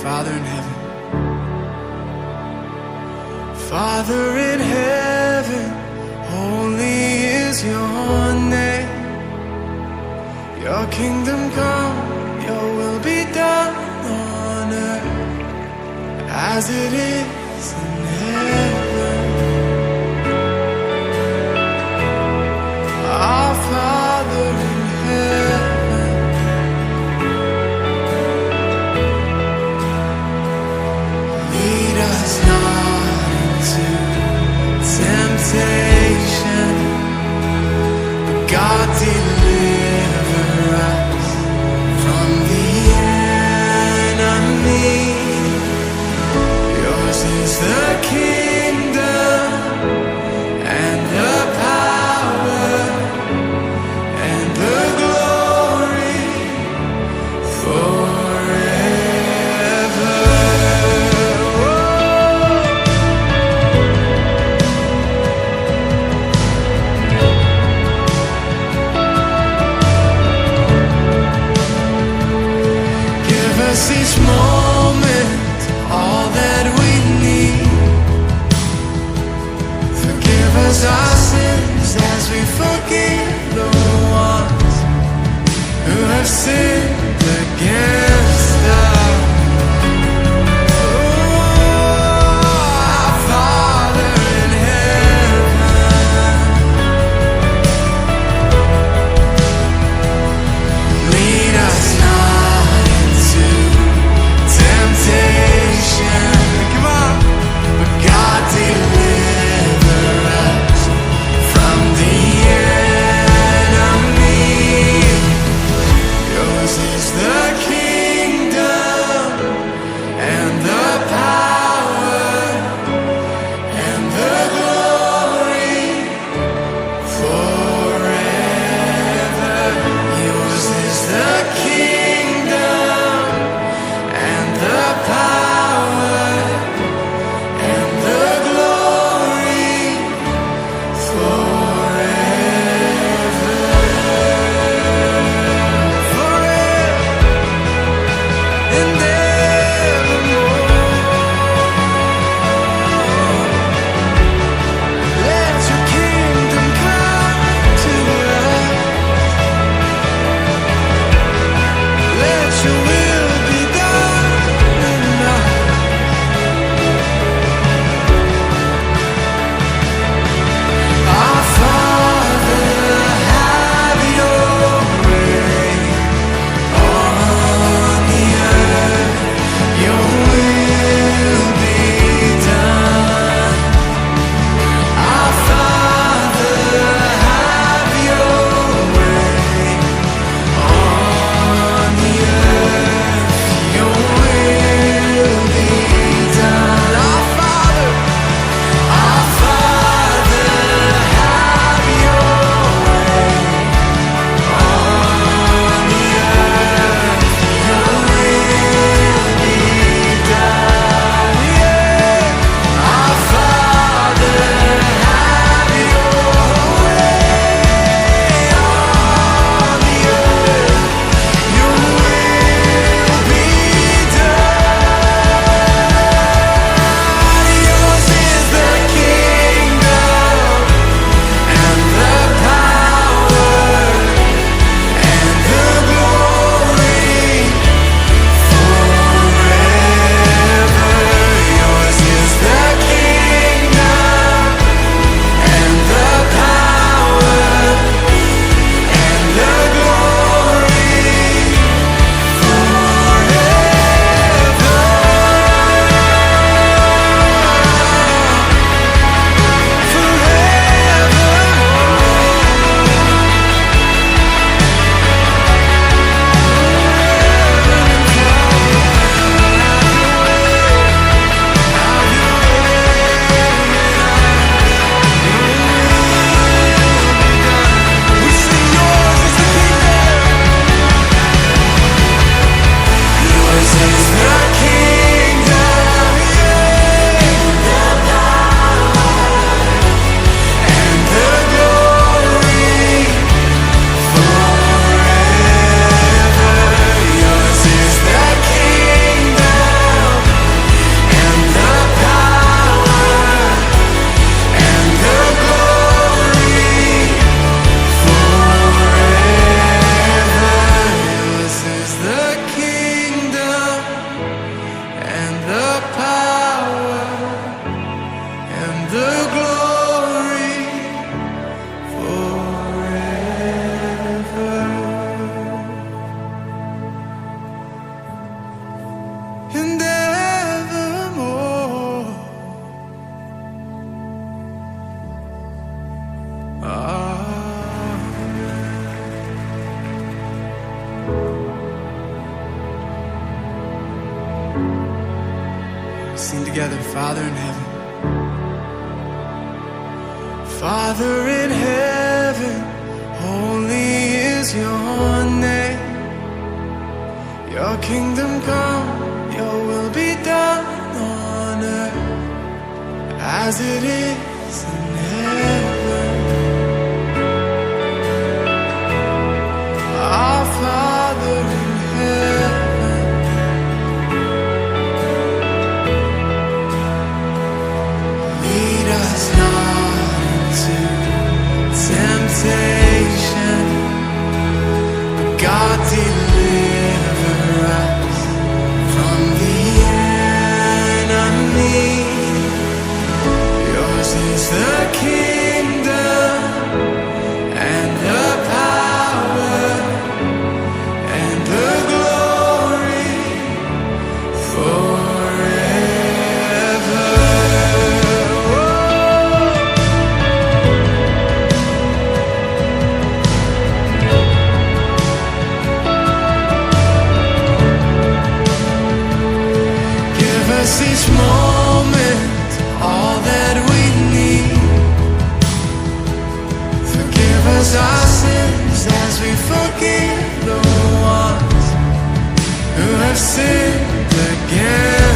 Father in heaven, Father in heaven, holy is your name. Your kingdom come, your will be done on earth as it is in heaven. Our Father in heaven, lead us not into temptation, but God deliver us from the enemy. Yours is the kingdom, Sing together, Father in heaven. Father in heaven, holy is your name. Your kingdom come, your will be done on earth as it is in heaven. Our Father in heaven, lead us not into temptation, but God deliver us from the enemy. Yours is the kingdom and the power and the glory forever. Give us each moment all that we need. Forgive us our sins as we forgive the ones who have sinned against